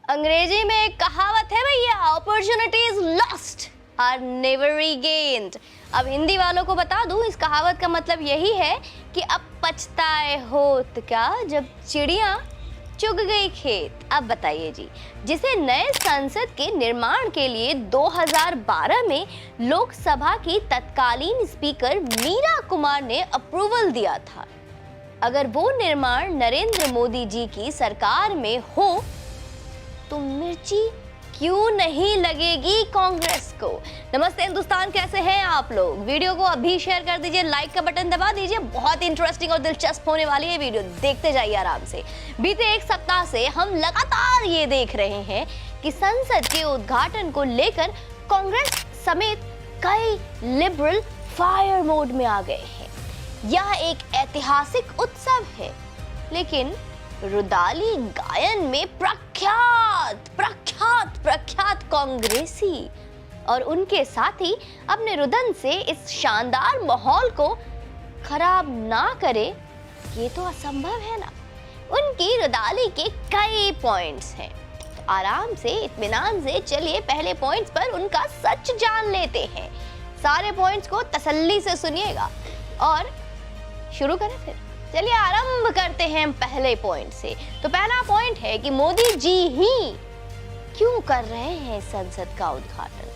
अंग्रेजी में एक कहावत है भैया, opportunities lost are never regained. अब हिंदी वालों को बता दूं, इस कहावत का मतलब यही है कि अब पछताए होत क्या जब चिड़िया चुग गई खेत। अब बताइए जी, जिसे नए संसद के निर्माण के लिए 2012 में लोकसभा की तत्कालीन स्पीकर मीरा कुमार ने अप्रूवल दिया था, अगर वो निर्माण नरेंद्र मोदी जी की सरकार में हो तो मिर्ची क्यों नहीं लगेगी कांग्रेस को। नमस्ते हिंदुस्तान, कैसे हैं आप लोग। वीडियो को अभी शेयर कर दीजिए, लाइक का बटन दबा दीजिए। बहुत इंटरेस्टिंग और दिलचस्प होने वाली है वीडियो, देखते जाइए आराम से। बीते एक सप्ताह से हम लगातार ये देख रहे हैं कि संसद के उद्घाटन को लेकर कांग्रेस समेत कई लिबरल फायर मोड में आ गए हैं। यह एक ऐतिहासिक उत्सव है, लेकिन रुदाली गायन में प्रख्यात कांग्रेसी और उनके साथी अपने रुदन से इस शानदार माहौल को खराब ना करे, ये तो असंभव है ना। उनकी रुदाली के कई पॉइंट्स हैं, तो आराम से इत्मीनान से चलिए पहले पॉइंट्स पर उनका सच जान लेते हैं। सारे पॉइंट्स को तसल्ली से सुनिएगा और शुरू करें फिर। चलिए आरंभ करते हैं पहले पॉइंट से। तो पहला पॉइंट है कि मोदी जी ही क्यों कर रहे हैं संसद का उद्घाटन।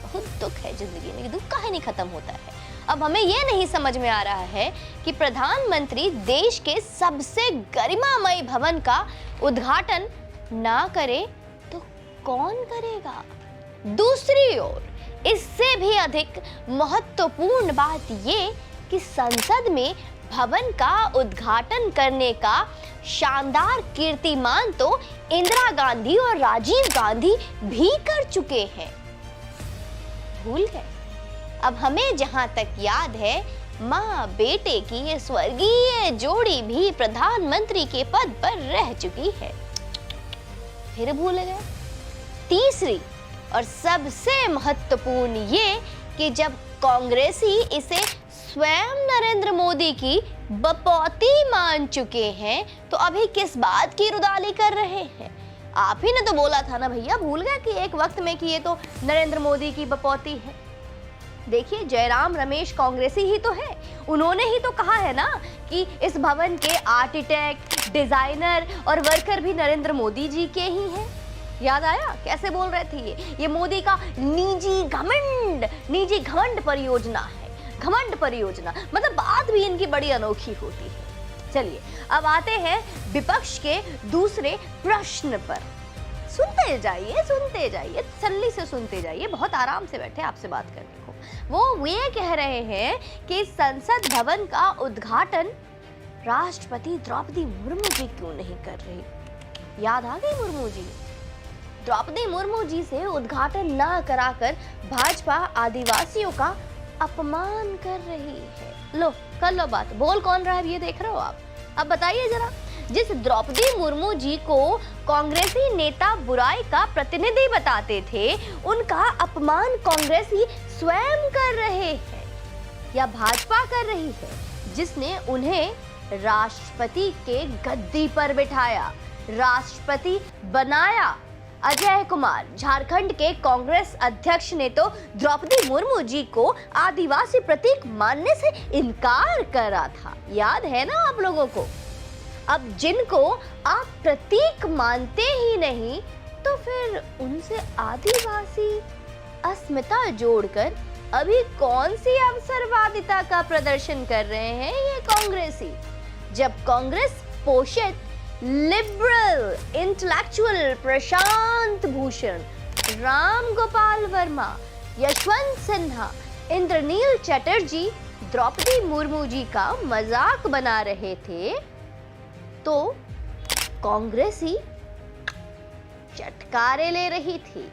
बहुत दुख है जिंदगी में, दुख काहे नहीं खत्म होता है। अब हमें यह नहीं समझ में आ रहा है कि प्रधानमंत्री देश के सबसे गरिमामय भवन का उद्घाटन ना करे तो कौन करेगा। दूसरी ओर इससे भी अधिक महत्वपूर्ण बात ये कि संसद में भवन का उद्घाटन करने का शानदार कीर्तिमान तो इंदिरा गांधी और राजीव गांधी भी कर चुके हैं। भूल गए? अब हमें जहां तक याद है, मां बेटे की ये स्वर्गीय जोड़ी भी प्रधानमंत्री के पद पर रह चुकी है, फिर भूल गए। तीसरी और सबसे महत्वपूर्ण ये कि जब कांग्रेसी इसे स्वयं नरेंद्र मोदी की बपौती मान चुके हैं, तो अभी किस बात की रुदाली कर रहे हैं। आप ही ने तो बोला था ना भैया, भूल गए कि एक वक्त में कि ये तो नरेंद्र मोदी की बपौती है। देखिए, जयराम रमेश कांग्रेसी ही तो है, उन्होंने ही तो कहा है ना कि इस भवन के आर्किटेक्ट, डिजाइनर और वर्कर भी नरेंद्र मोदी जी के ही हैं। याद आया कैसे बोल रहे थे ये मोदी का निजी घमंड परियोजना है। घमंड परियोजना मतलब बात भी इनकी बड़ी अनोखी होती है। चलिए अब आते हैं विपक्ष के दूसरे प्रश्न पर। सुनते जाइए तसल्ली से सुनते जाइए, बहुत आराम से बैठे आपसे बात करने को। वो ये कह रहे हैं कि संसद भवन का उद्घाटन राष्ट्रपति द्रौपदी मुर्मू जी क्यों नहीं कर रही। याद आ गई मुर्मू जी। द्रौपदी मुर्मू जी से उद्घाटन ना कराकर भाजपा आदिवासियों का अपमान कर रही है। लो कर लो बात, बोल कौन रहा है ये देख रहे हो आप। अब बताइए जरा, जिस द्रौपदी मुर्मू जी को कांग्रेसी नेता बुराई का प्रतिनिधि बताते थे, उनका अपमान कांग्रेसी स्वयं कर रहे हैं या भाजपा कर रही है, जिसने उन्हें राष्ट्रपति के गद्दी पर बिठाया, राष्ट्रपति बनाया। अजय कुमार, झारखंड के कांग्रेस अध्यक्ष, ने तो द्रौपदी मुर्मू जी को आदिवासी प्रतीक मानने से इनकार करा था। याद है ना आप लोगों को। अब जिनको आप प्रतीक मानते ही नहीं, तो फिर उनसे आदिवासी अस्मिता जोड़कर अभी कौन सी अवसरवादिता का प्रदर्शन कर रहे हैं ये कांग्रेसी। जब कांग्रेस पोषित लिबरल इंटेलेक्चुअल प्रशांत भूषण, राम गोपाल वर्मा, यशवंत सिन्हा, इंद्रनील चटर्जी द्रौपदी मुर्मू जी का मजाक बना रहे थे, तो कांग्रेसी चटकारे ले रही थी।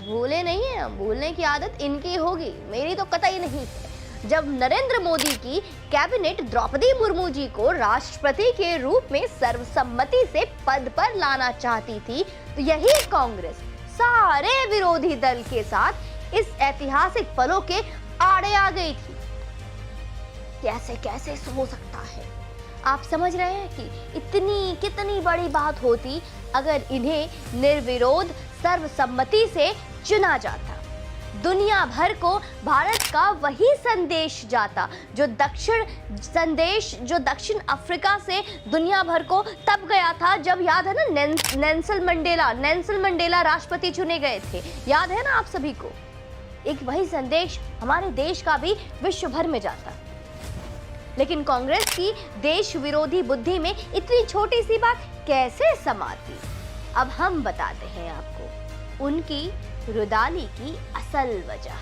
भूले नहीं है हम, भूलने की आदत इनकी होगी, मेरी तो कतई नहीं है। जब नरेंद्र मोदी की कैबिनेट द्रौपदी मुर्मू जी को राष्ट्रपति के रूप में सर्वसम्मति से पद पर लाना चाहती थी, तो यही कांग्रेस सारे विरोधी दल के साथ इस ऐतिहासिक पलों के आड़े आ गई थी। कैसे कैसे हो सकता है। आप समझ रहे हैं कि इतनी कितनी बड़ी बात होती अगर इन्हें निर्विरोध सर्वसम्मति से चुना जाता। दुनिया भर को भारत का वही संदेश जाता जो दक्षिण अफ्रीका से दुनिया भर को तब गया था, जब याद है ना नेल्सन मंडेला राष्ट्रपति चुने गए थे, याद है ना आप सभी को। एक वही संदेश हमारे देश का भी विश्व भर में जाता। लेकिन कांग्रेस की देश विरोधी बुद्धि में इतनी छोटी सी बात कैसे समाती? अब हम बताते हैं आपको उनकी रुदाली की असल वजह।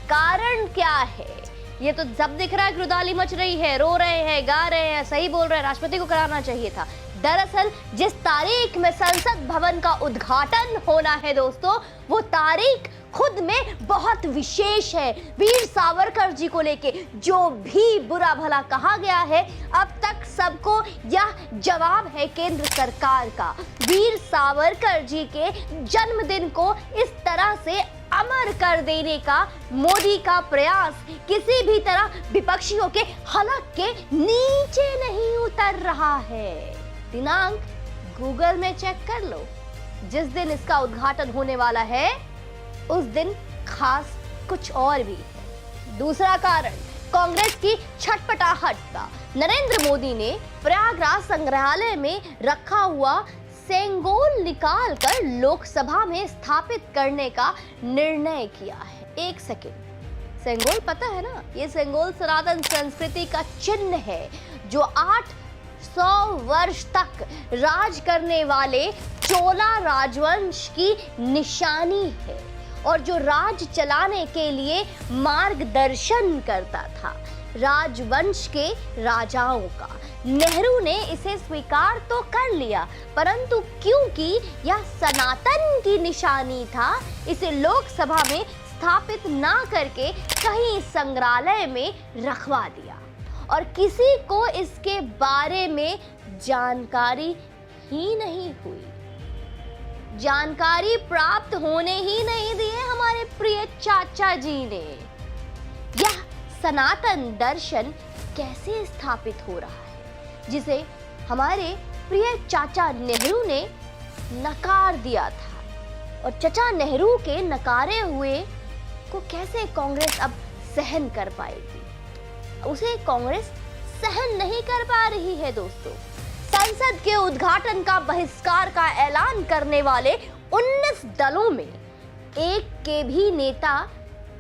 कारण क्या है? ये तो सब दिख रहा है कि रुदाली मच रही है, रो रहे हैं, गा रहे हैं, सही बोल रहे हैं, राष्ट्रपति को कराना चाहिए था। दरअसल जिस तारीख में संसद भवन का उद्घाटन होना है दोस्तों, वो तारीख खुद में बहुत विशेष है। वीर सावरकर जी को लेके जो भी बुरा भला कहा गया है, अब तक सबको यह जवाब है केंद्र सरकार का। वीर सावरकर जी के जन्मदिन को इस तरह से अमर कर देने का मोदी का प्रयास किसी भी तरह विपक्षियों के हलक के नीचे नहीं उतर रहा है। दिनांक गूगल में चेक कर लो। जिस दिन इसका उद्घाटन होने वाला है उस दिन खास कुछ और भी है। दूसरा कारण कांग्रेस की छटपटाहट का। नरेंद्र मोदी ने प्रयागराज संग्रहालय में रखा हुआ सेंगोल निकालकर लोकसभा में स्थापित करने का निर्णय किया है। एक सेकंड, सेंगोल पता है ना? ये सेंगोल सनातन संस्कृति का चिन्ह है जो 800 वर्ष तक राज करने वाले चोला राजवंश की निशानी है और जो राज चलाने के लिए मार्गदर्शन करता था राजवंश के राजाओं का। नेहरू ने इसे स्वीकार तो कर लिया, परंतु क्योंकि यह सनातन की निशानी था, इसे लोकसभा में स्थापित ना करके कहीं संग्रहालय में रखवा दिया और किसी को इसके बारे में जानकारी ही नहीं हुई। जानकारी प्राप्त होने ही नहीं दिए हमारे प्रिय चाचा जी ने। यह सनातन दर्शन कैसे स्थापित हो रहा है जिसे हमारे प्रिय चाचा नेहरू ने नकार दिया था, और चाचा नेहरू के नकारे हुए को कैसे कांग्रेस अब सहन कर पाएगी? उसे कांग्रेस सहन नहीं कर पा रही है दोस्तों। संसद के उद्घाटन का बहिष्कार का ऐलान करने वाले 19 दलों में एक के भी नेता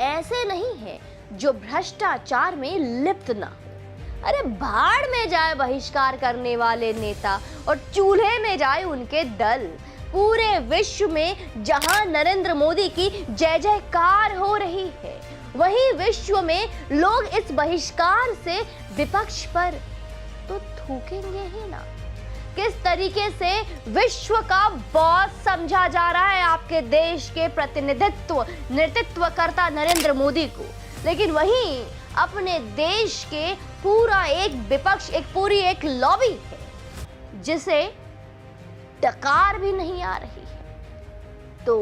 ऐसे नहीं है जो भ्रष्टाचार में लिप्त ना हो। अरे भाड़ में जाए बहिष्कार करने वाले नेता और चूल्हे में जाए उनके दल। पूरे विश्व में जहां नरेंद्र मोदी की जय जयकार हो रही है, वहीं विश्व में लोग इस बहिष्कार से विपक्ष पर तो थूकेंगे ही ना। किस तरीके से विश्व का बॉस समझा जा रहा है आपके देश के नेतृत्वकर्ता नरेंद्र मोदी को, लेकिन वहीं अपने देश के पूरा एक विपक्ष, एक लॉबी है जिसे डकार भी नहीं आ रही है। तो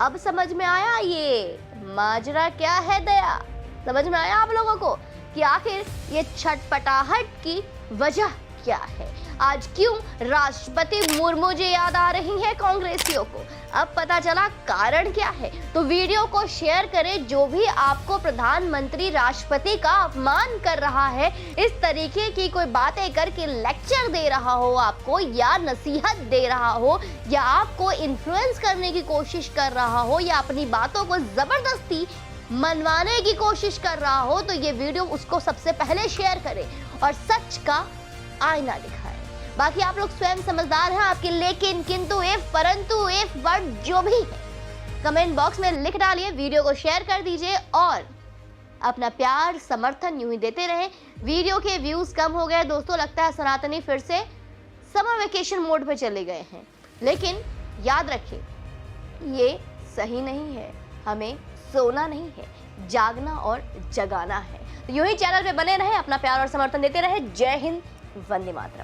अब समझ में आया ये माजरा क्या है दया? समझ में आया आप लोगों को कि आखिर ये छटपटाहट की वजह क्या है? आज क्यों राष्ट्रपति मुर्मू जी याद आ रही हैं कांग्रेसियों को? अब पता चला कारण क्या है। तो वीडियो को शेयर करें। जो भी आपको प्रधानमंत्री राष्ट्रपति का अपमान कर रहा है, इस तरीके की कोई बातें करके लेक्चर दे रहा हो आपको, या नसीहत दे रहा हो, या आपको इन्फ्लुएंस करने की कोशिश कर रहा हो, या अपनी बातों को जबरदस्ती मनवाने की कोशिश कर रहा हो, तो ये वीडियो उसको सबसे पहले शेयर करें और सच का आईना दिखाएं। बाकी आप लोग स्वयं समझदार हैं। आपके लेकिन, किंतु, इफ, परंतु, इफ वर्ड जो भी है कमेंट बॉक्स में लिख डालिए। वीडियो को शेयर कर दीजिए और अपना प्यार समर्थन यूं ही देते रहें। वीडियो के व्यूज कम हो गए दोस्तों, लगता है सनातनी फिर से समर वेकेशन मोड पे चले गए हैं। लेकिन याद रखिए, ये सही नहीं है। हमें सोना नहीं है, जागना और जगाना है। तो यूं ही चैनल पे बने रहें, अपना प्यार और समर्थन देते रहें। जय हिंद, वंदे मातरम।